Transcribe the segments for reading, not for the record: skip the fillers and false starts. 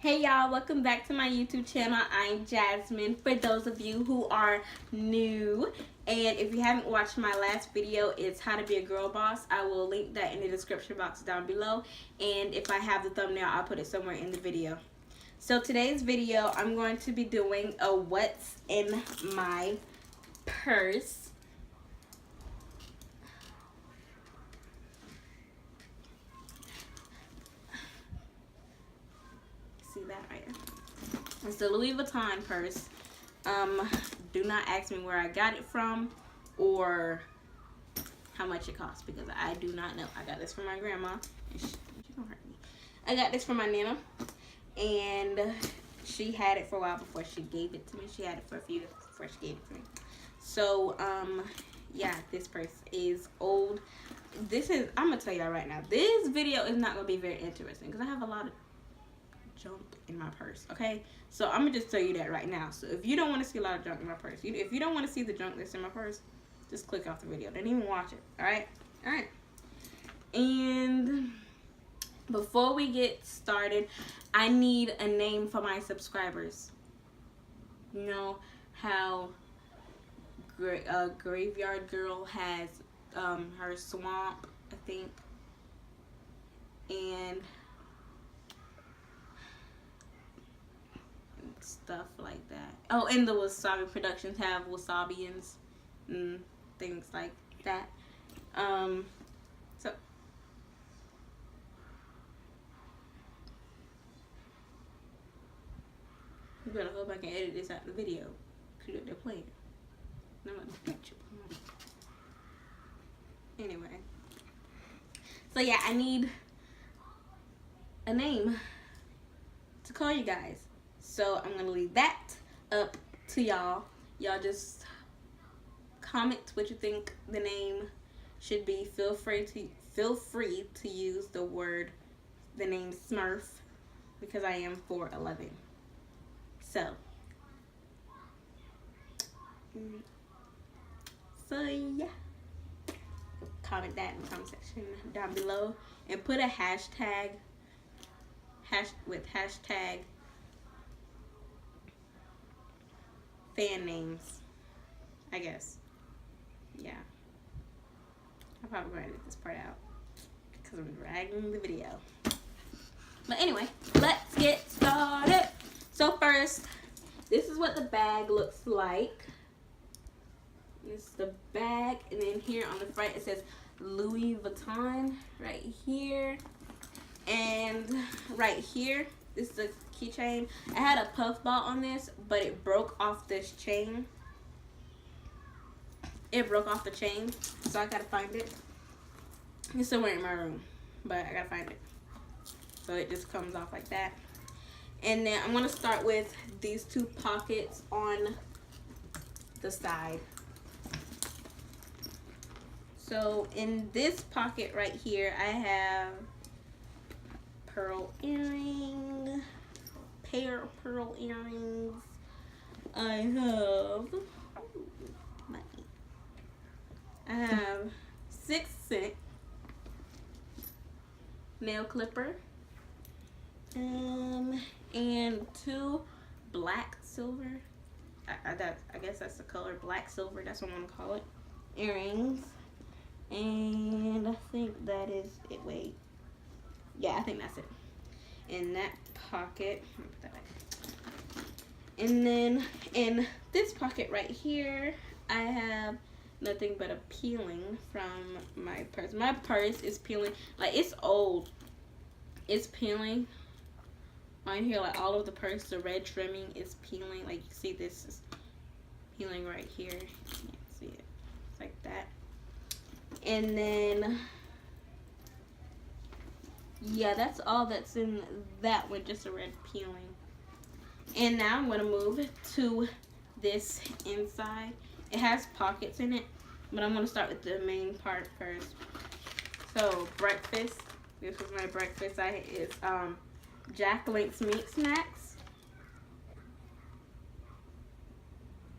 Hey y'all, welcome back to my YouTube channel. I'm Jasmine, for those of you who are new. And if you haven't watched my last video, it's how to be a girl boss. I will link that in the description box down below. And if I have the thumbnail, I'll put it somewhere in the video. So today's video, I'm going to be doing a what's in my purse. See that right there? It's the Louis Vuitton purse. Do not ask me where I got it from or how much it costs, because I do not know. I got this from my grandma. She don't hurt me. I got this from my nana, and she had it for a while before she gave it to me. She had it for a few years before she gave it to me. So yeah, this purse is old. I'm gonna tell y'all right now, this video is not gonna be very interesting because I have a lot of junk in my purse, okay? So I'm gonna just tell you that right now. So if you don't want to see a lot of junk in my purse, if you don't want to see the junk that's in my purse, just click off the video. Don't even watch it. All right. And before we get started, I need a name for my subscribers. You know how Graveyard Girl has her swamp, I think, and stuff like that. Oh, and the Wasabi Productions have Wasabians and things like that. So you better hope I can edit this out of the video, because they're playing. Anyway, so yeah, I need a name to call you guys. So I'm gonna leave that up to y'all. Y'all just comment what you think the name should be. Feel free to use the name Smurf, because I am 4'11". So yeah, comment that in the comment section down below, and put a hashtag with hashtag fan names, I guess. Yeah, I'm probably going to edit this part out because I'm dragging the video. But anyway, let's get started. So first, this is what the bag looks like. This is the bag, and then here on the front it says Louis Vuitton right here, and right here, this is the keychain. I had a puffball on this, but it broke off this chain. It broke off the chain, so I gotta find it. It's somewhere in my room, but I gotta find it. So it just comes off like that. And then I'm gonna start with these two pockets on the side. So in this pocket right here, I have pearl earring, pair of pearl earrings. I have money. I have 6-cent nail clipper, and 2 black silver. I guess that's the color, black silver. That's what I'm gonna call it. Earrings, and I think that is it. Wait. Yeah, I think that's it. In that pocket, put that back. And then in this pocket right here, I have nothing but a peeling from my purse. My purse is peeling, like, it's old. It's peeling on here, like all of the purse, the red trimming is peeling. Like, you see this is peeling right here. You can't see it. It's like that. And then yeah, that's all that's in that one, just a red peeling. And now I'm gonna move to this inside. It has pockets in it, but I'm gonna start with the main part first. So breakfast. This was my breakfast. It's Jack Link's meat snacks.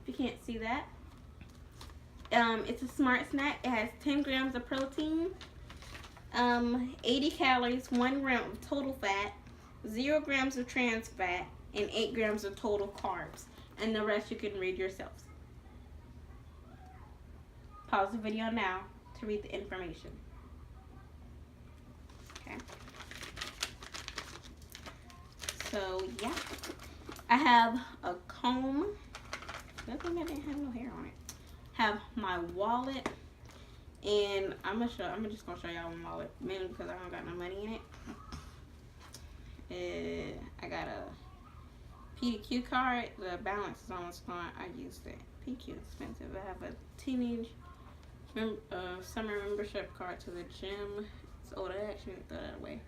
If you can't see that, it's a smart snack. It has 10 grams of protein, 80 calories, 1 gram of total fat, 0 grams of trans fat, and 8 grams of total carbs. And the rest you can read yourselves. Pause the video now to read the information. Okay. So, yeah. I have a comb. Good thing I didn't have no hair on it. Have my wallet. And I'm just gonna show y'all my wallet, mainly because I don't got no money in it. I got a PDQ card. The balance is almost gone. I used it. PDQ expensive. I have a teenage summer membership card to the gym. It's old. I actually threw that away.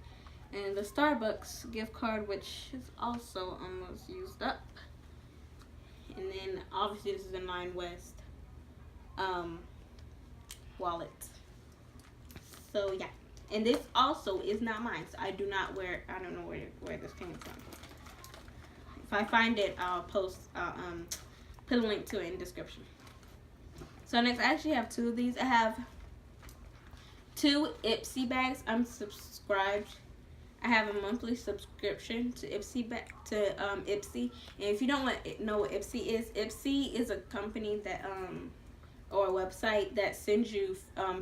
And the Starbucks gift card, which is also almost used up. And then obviously this is a Nine West wallet. So yeah, and this also is not mine, so I do not wear. I don't know where this came from. If I find it, I'll post. Put a link to it in the description. So next, I actually have 2 of these. I have 2 Ipsy bags. I'm subscribed. I have a monthly subscription to Ipsy Ipsy. And if you don't know what Ipsy is a company that or a website that sends you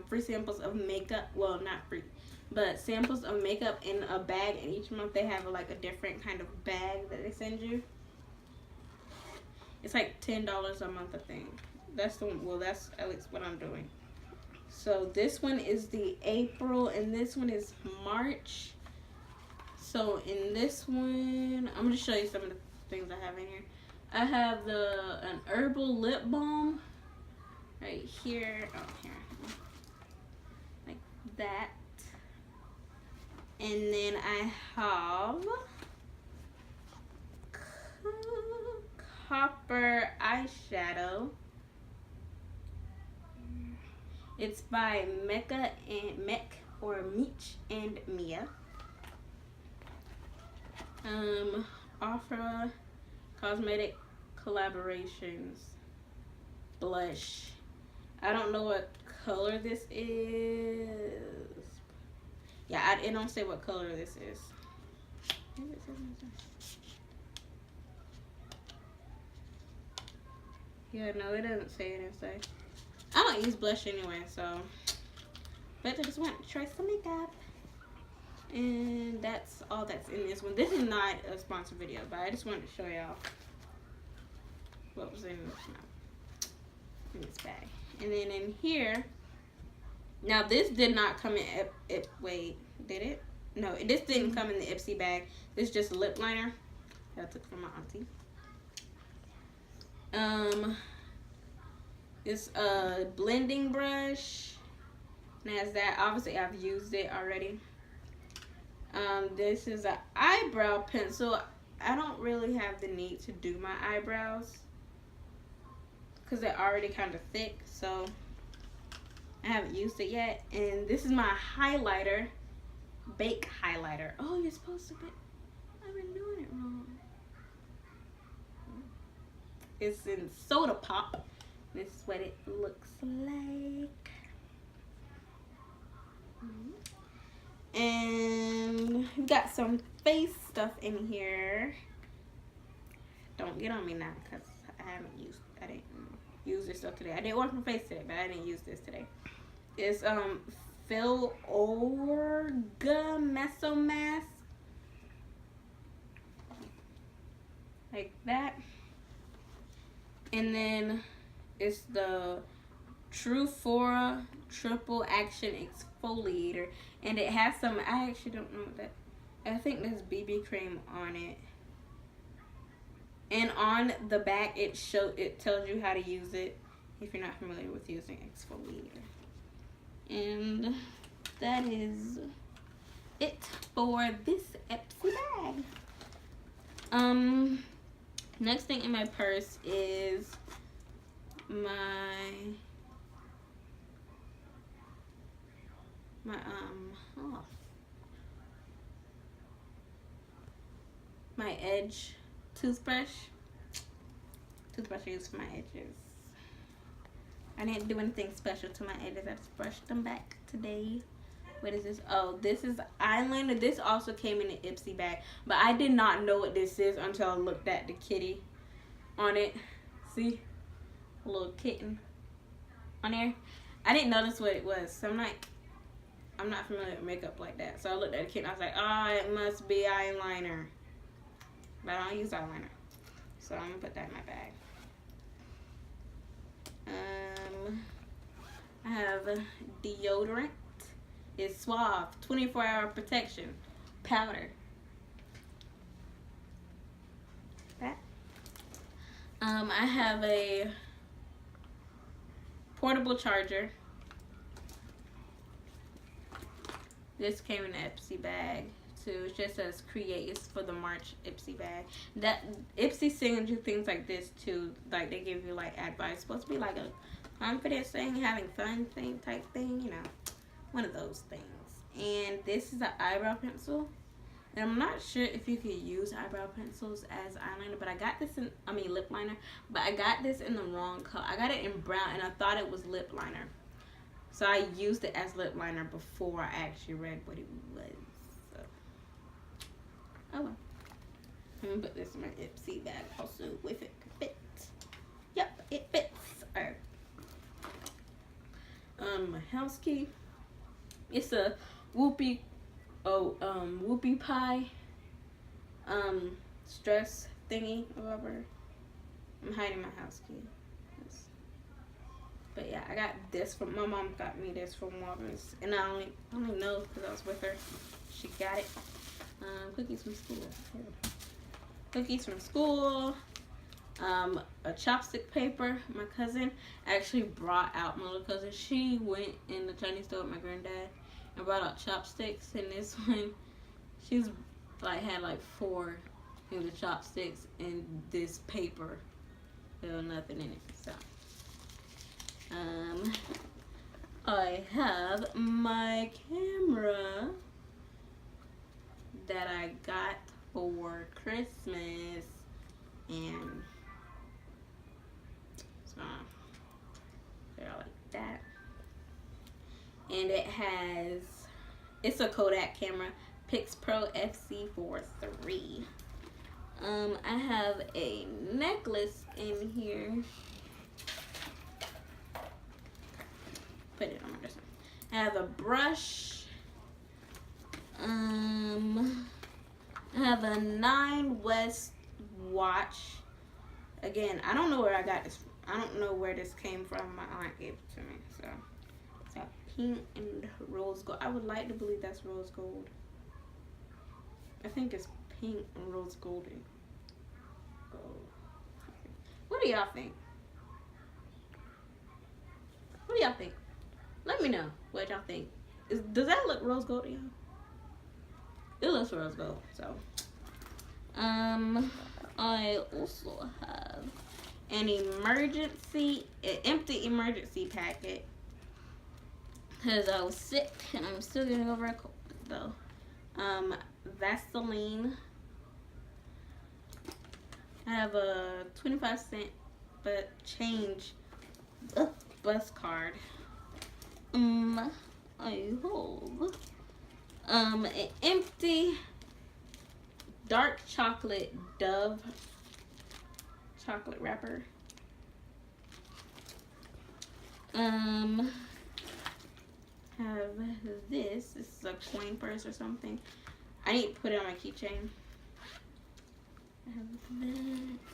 free samples of makeup. Well, not free, but samples of makeup in a bag, and each month they have like a different kind of bag that they send you. It's like $10 a month, I think. That's the one. Well, that's at least what I'm doing. So this one is the April, and this one is March. So in this one, I'm gonna show you some of the things I have in here. I have an herbal lip balm. Right here, here, like that. And then I have copper eyeshadow. It's by Meek and Mia. Ofra Cosmetic Collaborations blush. I don't know what color this is. Yeah, it don't say what color this is. Yeah, no, it doesn't say it inside. I don't use blush anyway, so. But I just want to try some makeup. And that's all that's in this one. This is not a sponsored video, but I just wanted to show y'all what was in this bag. And then in here, now this did not come in, wait, did it? No, this didn't come in the Ipsy bag. This is just a lip liner that I took from my auntie. It's a blending brush. And as that, obviously I've used it already. This is an eyebrow pencil. I don't really have the need to do my eyebrows because they're already kind of thick, so I haven't used it yet. And this is my highlighter, Bake highlighter. Oh, you're supposed to be. I've been doing it wrong. It's in Soda Pop. This is what it looks like. And we got some face stuff in here. Don't get on me now because I didn't use this stuff today. I did work on face today, but I didn't use this today. It's Phil Orga Meso Mask. Like that. And then it's the Trufora Triple Action Exfoliator. And it has some, I actually don't know what that, I think there's BB cream on it. And on the back it tells you how to use it if you're not familiar with using exfoliator. And that is it for this Ipsy bag. Next thing in my purse is my Edge toothbrush I use for my edges. I didn't do anything special to my edges. I just brushed them back today. What is this? Oh, this is eyeliner. This also came in an Ipsy bag, but I did not know what this is until I looked at the kitty on it. See, a little kitten on there. I didn't notice what it was, so I'm not familiar with makeup like that. So I looked at the kitten. I was like, oh, it must be eyeliner, but I don't use eyeliner, so I'm gonna put that in my bag. I have deodorant. It's Suave 24-hour protection powder. That. I have a portable charger. This came in an Ipsy bag too. It just says creates for the March Ipsy bag. That Ipsy sends you things like this too. Like they give you like advice. It's supposed to be like a confidence thing, having fun thing type thing, you know, one of those things. And this is an eyebrow pencil. And I'm not sure if you could use eyebrow pencils as eyeliner, but I got this in, lip liner, but I got this in the wrong color. I got it in brown and I thought it was lip liner. So I used it as lip liner before I actually read what it was. So. Oh well. I'm gonna put this in my Ipsy bag also if it fit. Yep, it fits. Alright. My house key. It's a whoopie pie stress thingy or whatever. I'm hiding my house key. But yeah, I got this from my mom. Got me this from Walgreens, and I only know because I was with her. She got it. Cookies from school. Cookies from school. A chopstick paper. My cousin actually brought out, my little cousin, she went in the Chinese store with my granddad and brought out chopsticks, and this one, she's like had like 4 of the chopsticks in this paper. There was nothing in it, so. I have my camera that I got for Christmas, and so they're like that. And it's a Kodak Camera, Pix Pro FC43. I have a necklace in here. Put it on this one. I have a brush. I have a 9 West watch. Again, I don't know where I got this. I don't know where this came from. My aunt gave it to me. So it's got pink and rose gold. I would like to believe that's rose gold. I think it's pink and rose gold and gold. What do y'all think? What do y'all think? Let me know what y'all think. Does that look rose gold to y'all? It looks rose gold. So, I also have an empty emergency packet because I was sick and I'm still getting over a cold though. Vaseline. I have a 25-cent but change bus card. I hold an empty dark chocolate Dove chocolate wrapper. Have this. This is a coin purse or something. I need to put it on my keychain. I have that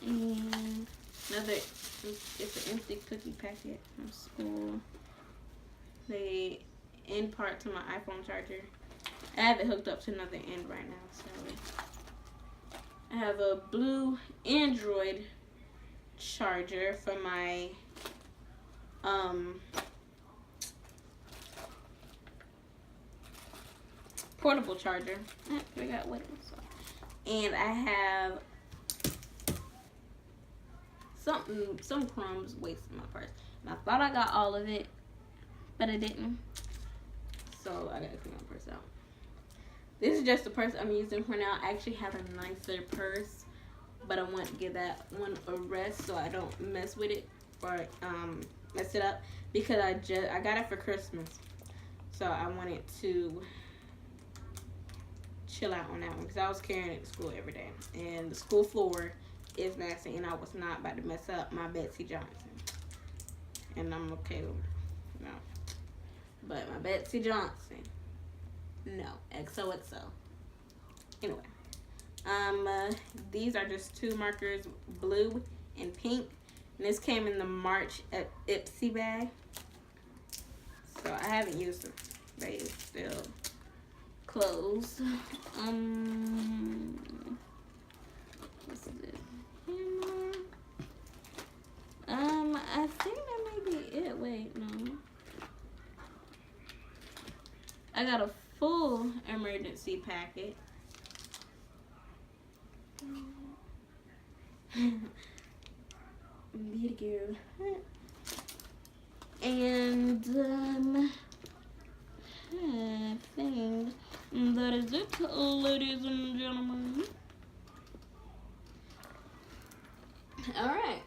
and another. It's an empty cookie packet from school. The end part to my iPhone charger. I have it hooked up to another end right now, so I have a blue Android charger for my portable charger. I forgot what it was. And I have some crumbs wasted in my purse. And I thought I got all of it, but I didn't. So I gotta clean my purse out. This is just the purse I'm using for now. I actually have a nicer purse, but I want to give that one a rest so I don't mess with it or mess it up, because I got it for Christmas. So I wanted to chill out on that one because I was carrying it to school every day. And the school floor is nasty, and I was not about to mess up my Betsy Johnson. And I'm okay with it. No. But my Betsy Johnson, no. XOXO. Anyway. These are just 2 markers, blue and pink. And this came in the March Ipsy bag. So I haven't used them. They still closed. What's this? I think that may be it. Wait, no. I got a full emergency packet. Beauty girl. And I think that is it, ladies and gentlemen. Alright,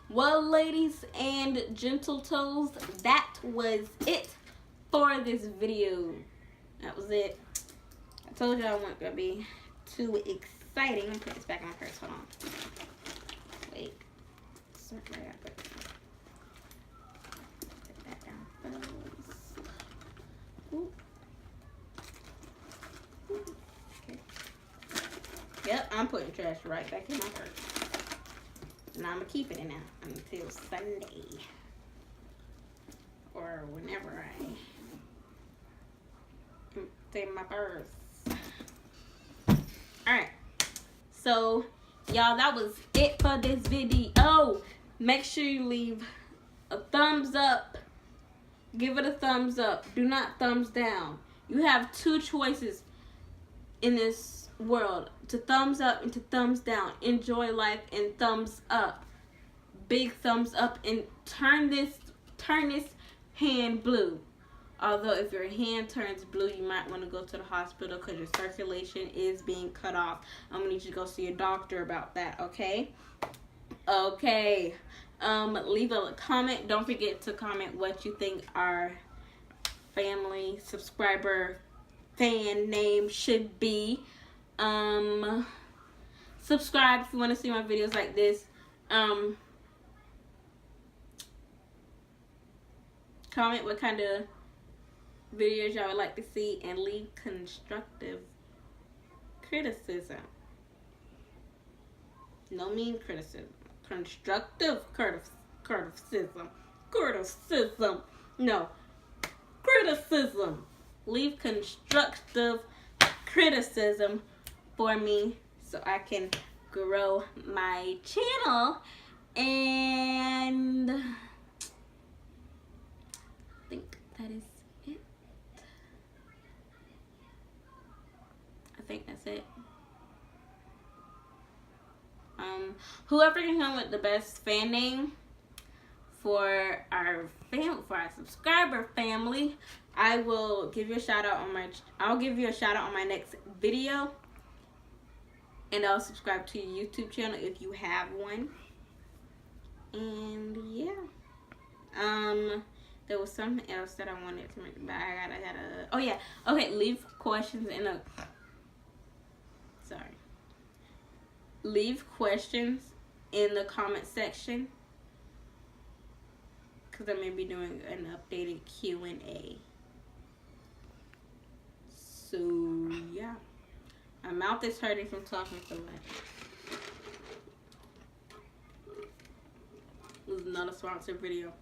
well, ladies and gentle toes, that was it for this video. That was it. I told you I wasn't gonna be too exciting. I'm gonna put this back in my purse. Hold on. Wait. Sorry, I gotta put that down first. Ooh. Ooh. Okay. Yep, I'm putting trash right back in my purse. And I'm keeping it now until Sunday. Or whenever I take my purse. Alright. So, y'all, that was it for this video. Make sure you leave a thumbs up. Give it a thumbs up. Do not thumbs down. You have 2 choices in this world. To thumbs up and to thumbs down. Enjoy life and thumbs up. Big thumbs up and turn this hand blue. Although if your hand turns blue, you might want to go to the hospital because your circulation is being cut off. I'm going to need you to go see a doctor about that, okay? Okay. Leave a comment. Don't forget to comment what you think our family, subscriber, fan name should be. Subscribe if you want to see my videos like this. Comment what kind of videos y'all would like to see and leave constructive criticism. No mean criticism. Constructive criticism. No. Criticism. Leave constructive criticism for me so I can grow my channel. And I think that is it. I think that's it. Whoever can come with the best fan name for our subscriber family, I will give you a shout out on my next video, and I'll subscribe to your YouTube channel if you have one. And yeah, there was something else that I wanted to make, but I gotta. Oh yeah, okay. Leave questions in the. Sorry. Leave questions in the comment section, because I may be doing an updated Q&A. So yeah, my mouth is hurting from talking so much. This is not a sponsored video.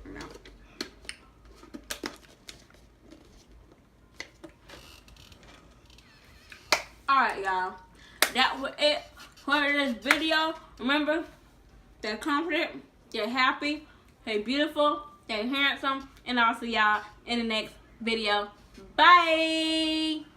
No. Alright, y'all. That was it for this video. Remember, stay confident, stay happy, stay beautiful, stay handsome, and I'll see y'all in the next video. Bye!